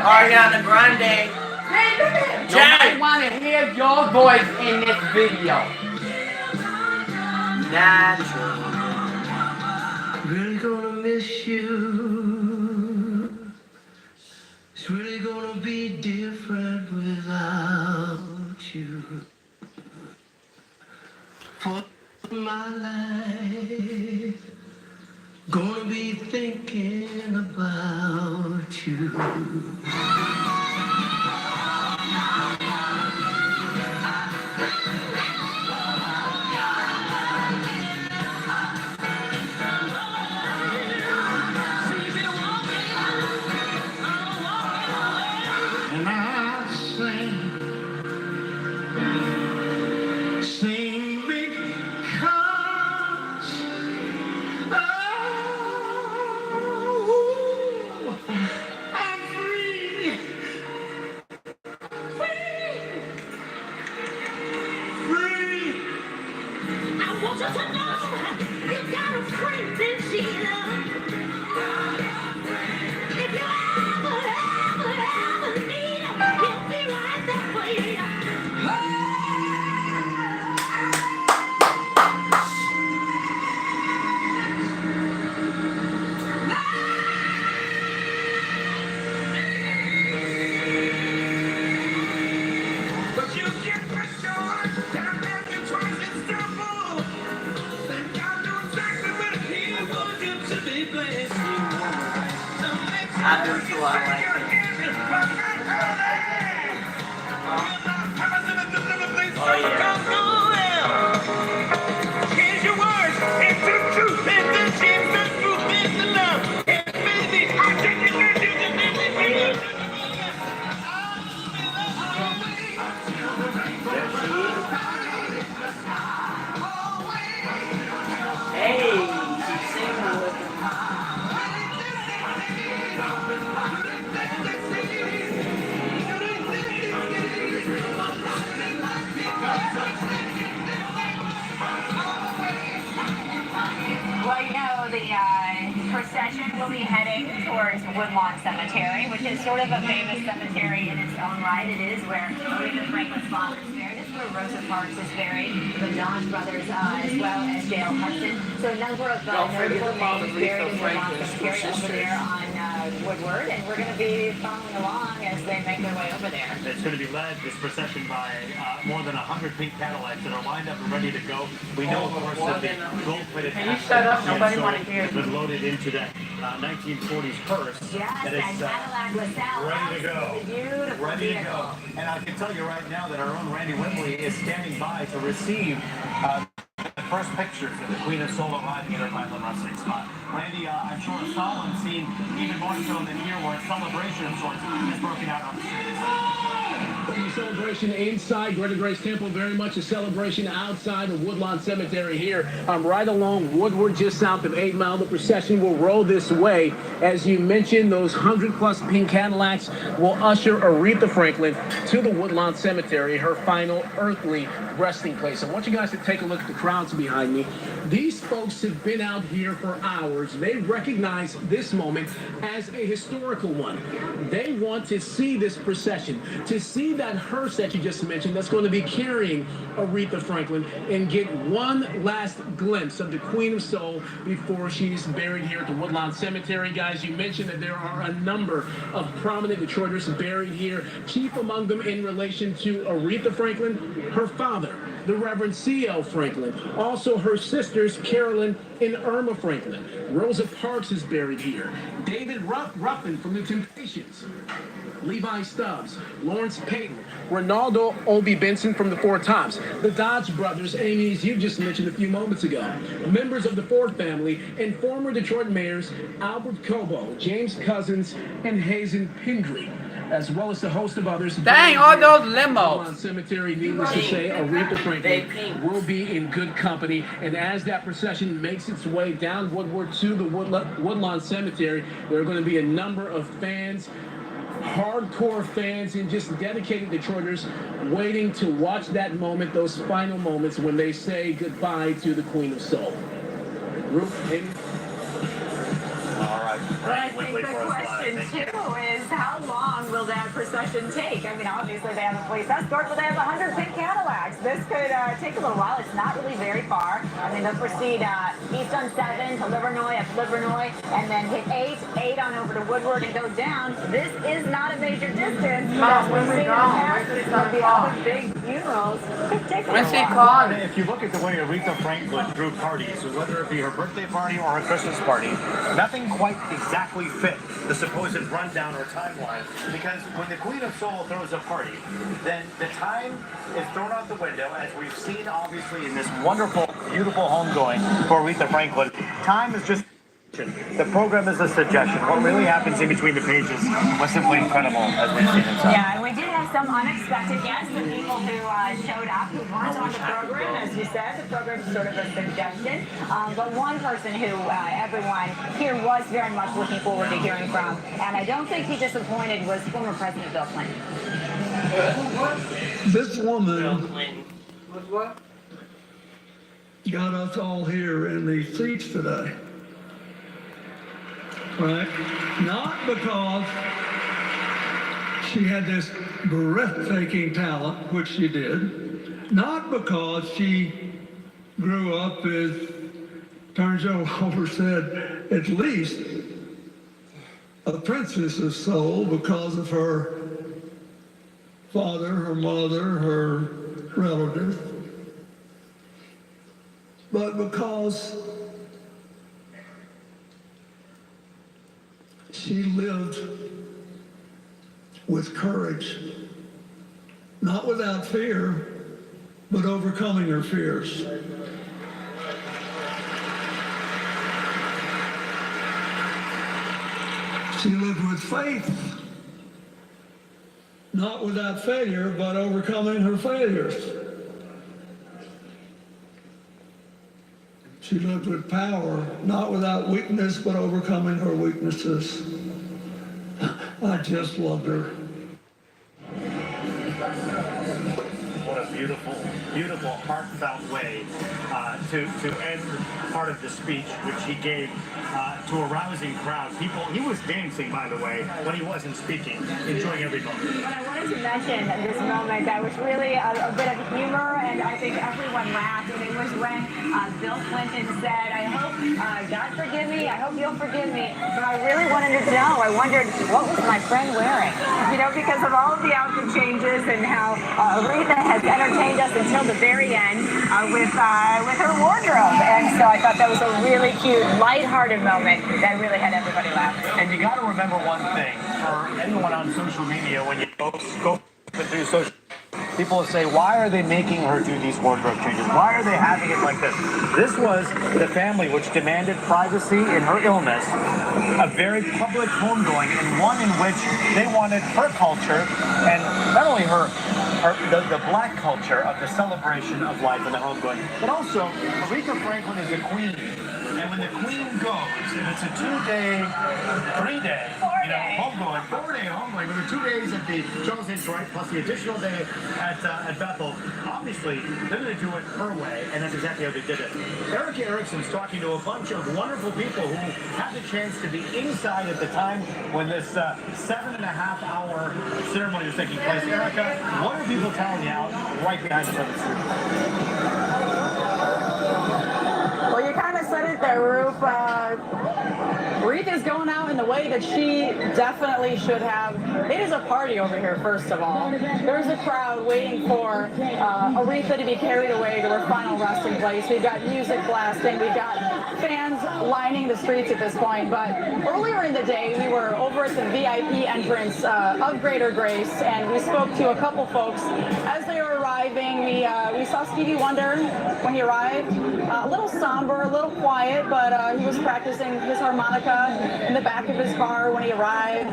Ariana Grande. Nobody want to hear your voice in this video. Natural. Really gonna miss you. It's really gonna be different without you. For my life, gonna be thinking about you. And I sing because I'm free, free. I want you to know you got a friend in Jesus. If you ever need him, he'll be right there for you. But you get the short, down there you twice in Istanbul. And God knows exactly what he wants you to be blessed. I do too, I like it. Oh yeah. Change your words into truth, into Jesus, truth into love. And baby, I take it. Hey, she's singing with him. Well, you know, the procession will be heading towards Woodlawn Cemetery, which is sort of a famous cemetery in its own right. It is where Aretha Franklin's father is buried. It's where Rosa Parks is buried, the Dodge brothers, as well as Dale Hudson. So a number of notable names buried in Woodlawn Cemetery over there on Woodward, and we're going to be following along as they make their way over there. It's going to be led, this procession, by more than 100 pink Cadillacs that are lined up and ready to go. We know, of course, that the gold-plated Can you shut up? Nobody want to hear has been loaded into that 1940s hearse. Yes, that and Cadillac LaSalle. ready to go. Beautiful Ready to vehicle. go. And I can tell you right now that our own Randy Whitley is standing by to receive the first pictures of the Queen of Soul arriving at her final resting spot. Randy, I'm sure a solemn scene, even more so than here, where a celebration of sorts is broken out on the streets. The celebration inside Greater Grace Temple, very much a celebration outside of Woodlawn Cemetery here. I'm right along Woodward, just south of 8 Mile. The procession will roll this way. As you mentioned, those 100-plus pink Cadillacs will usher Aretha Franklin to the Woodlawn Cemetery, her final earthly resting place. I want you guys to take a look at the crowds behind me. These folks have been out here for hours. They recognize this moment as a historical one. They want to see this procession, to see that hearse that you just mentioned that's going to be carrying Aretha Franklin, and get one last glimpse of the Queen of Soul before she's buried here at the Woodlawn Cemetery. Guys, you mentioned that there are a number of prominent Detroiters buried here. Chief among them in relation to Aretha Franklin, her father, the Reverend C.L. Franklin, also her sisters Carolyn and Irma Franklin. Rosa Parks is buried here. David Ruffin from the Temptations. Levi Stubbs, Lawrence Payton, Ronaldo Obi Benson from the Four Tops, the Dodge brothers, Amy, as you just mentioned a few moments ago, members of the Ford family, and former Detroit mayors Albert Cobo, James Cousins, and Hazen Pindry, as well as a host of others. Dang, all those limos. On Cemetery, needless to say, Aretha Franklin will be in good company. And as that procession makes its way down Woodward to the Woodlawn Cemetery, there are going to be a number of fans, hardcore fans, and just dedicated Detroiters waiting to watch that moment, those final moments when they say goodbye to the Queen of Soul. Ruth, maybe? All right. But I Randy think Whitley the for us live. question Thank you. too is how long will that procession take? I mean, obviously they have a police escort, but they have 100 pink Cadillacs. This could take a little while. It's not really very far. I mean, they'll proceed east on 7 to Livernois, up Livernois, and then hit 8 on over to Woodward and go down. This is not a major distance. But as we've seen in the past, with the other big funerals, it could take a When's little he while. called? If you look at the way Aretha Franklin threw parties, whether it be her birthday party or her Christmas party, nothing quite exactly fit the supposed rundown or timeline. Because when the Queen of Soul throws a party, then the time is thrown out the window, as we've seen obviously in this wonderful, beautiful homegoing for Aretha Franklin. Time is just. The program is a suggestion. What really happens in between the pages was simply incredible, as we've seen it. Yeah, and we did have some unexpected guests, the people who showed up who weren't on the program. As you said, the program is sort of a suggestion. But one person who everyone here was very much looking forward to hearing from, and I don't think he disappointed, was former President Bill Clinton. This woman What? got us all here in these seats today. Right? Not because she had this breathtaking talent, which she did. Not because she grew up, as Turner Joe Walter said, at least a princess of soul because of her father, her mother, her relatives. But because she lived with courage, not without fear, but overcoming her fears. She lived with faith, not without failure, but overcoming her failures. She lived with power, not without weakness, but overcoming her weaknesses. I just loved her. What a beautiful, beautiful, heartfelt way to end part of the speech, which he gave to a rousing crowd. People, he was dancing, by the way, when he wasn't speaking, enjoying every moment. But I wanted to mention this moment that was really a bit of humor, and I think everyone laughed. And it was when Bill Clinton said, "I hope God forgive me. I hope you'll forgive me." But I really wanted to know. I wondered, what was my friend wearing? You know, because of all of the outfit changes and how Aretha has entertained us until the very end with her wardrobe. And so I thought that was a really cute, lighthearted moment that really had everybody laughing. And you got to remember one thing, for anyone on social media, when you go through social, people will say, why are they making her do these wardrobe changes? Why are they having it like this? This was the family which demanded privacy in her illness, a very public homegoing, and one in which they wanted her culture, and not only the black culture of the celebration of life and the homegoing, but also Aretha Franklin is the queen. And when the queen goes, and it's a 2-day, 3-day, homegoing, 4-day homegoing, with the 2 days at the Charles H. Wright plus the additional day at Bethel, obviously they're going to do it her way, and that's exactly how they did it. Erica Erickson's talking to a bunch of wonderful people who had the chance to be inside at the time when this 7.5-hour ceremony was taking place. Erica, what are people telling you out right behind us on the street? Well, you kind of said it there, Roof. Aretha's going out in the way that she definitely should have. It is a party over here, first of all. There's a crowd waiting for Aretha to be carried away to her final resting place. We've got music blasting. We've got fans lining the streets at this point. But earlier in the day, we were over at the VIP entrance of Greater Grace, and we spoke to a couple folks as they were arriving. We saw Stevie Wonder when he arrived. A little somber, a little quiet, but he was practicing his harmonica in the back of his car when he arrived.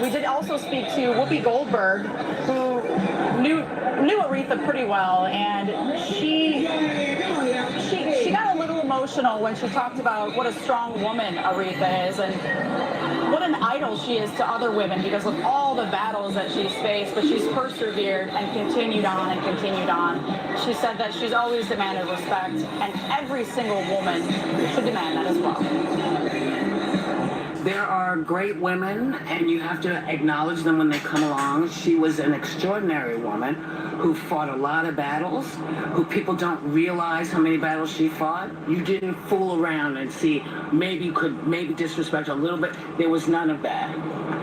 We did also speak to Whoopi Goldberg, who knew Aretha pretty well, and she got a little emotional when she talked about what a strong woman Aretha is and what an idol she is to other women because of all the battles that she's faced, but she's persevered and continued on and continued on. She said that she's always demanded respect, and every single woman should demand that as well. there are great women, and you have to acknowledge them when they come along. She was an extraordinary woman who fought a lot of battles, who people don't realize how many battles she fought. You didn't fool around and see, maybe you could maybe disrespect a little bit. There was none of that.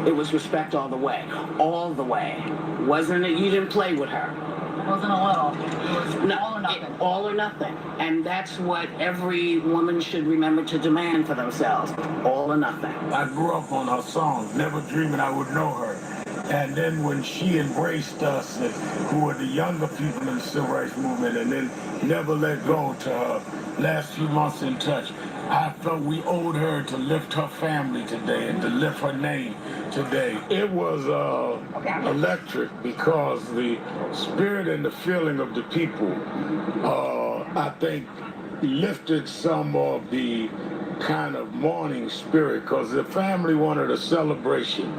It was respect all the way. All the way. Wasn't it? You didn't play with her. It wasn't a little. It was all or nothing. All or nothing. And that's what every woman should remember to demand for themselves. All or nothing. I grew up on her songs, never dreaming I would know her. And then when she embraced us, who were the younger people in the civil rights movement, and then never let go to her last few months in touch, I felt we owed her to lift her family today and to lift her name today. It was electric because the spirit and the feeling of the people, I think, lifted some of the kind of mourning spirit, because the family wanted a celebration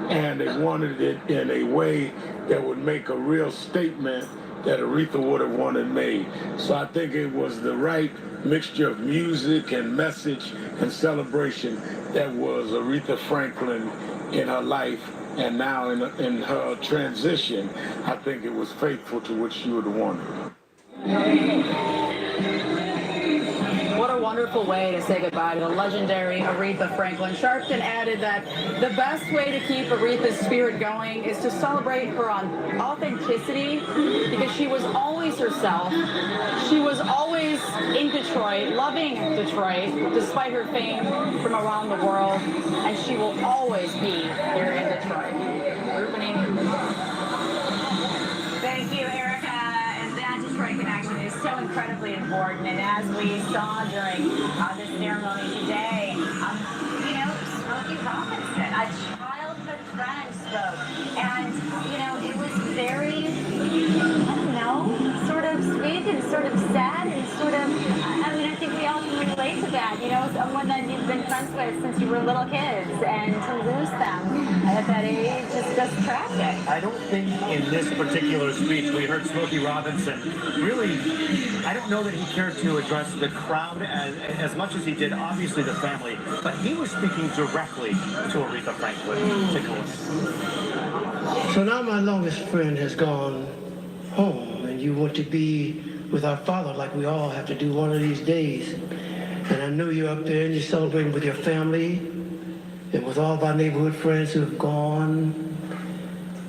and they wanted it in a way that would make a real statement that Aretha would have wanted made. So I think it was the right mixture of music and message and celebration that was Aretha Franklin in her life, and now in her transition, I think it was faithful to what she would have wanted. What a wonderful way to say goodbye to the legendary Aretha Franklin. Sharpton added that the best way to keep Aretha's spirit going is to celebrate her authenticity, because she was always herself. She was always in Detroit, loving Detroit, despite her fame from around the world, and she will always be here in Detroit. Thank you, Erica. And that Detroit connection is so incredibly important. And as we saw during this ceremony today, Smokey Robinson, a childhood friend, spoke. And, it was very, sort of sweet and sort of sad and sort of, I think we all can relate to that. Someone that you've been friends with since you were little kids, and to lose them at that age is just tragic. I don't think in this particular speech we heard Smokey Robinson really, I don't know that he cared to address the crowd as much as he did, obviously, the family, but he was speaking directly to Aretha Franklin. Take a listen. So now my longest friend has gone home, and you want to be with our father like we all have to do one of these days. And I know you're up there and you're celebrating with your family and with all of our neighborhood friends who have gone.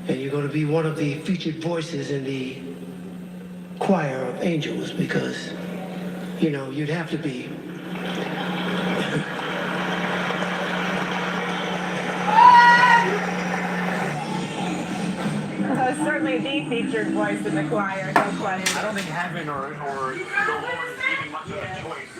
And you're going to be one of the featured voices in the choir of angels, because, you'd have to be. Certainly the featured voice in the choir, no question. I don't think heaven or the Lord is giving much of a choice.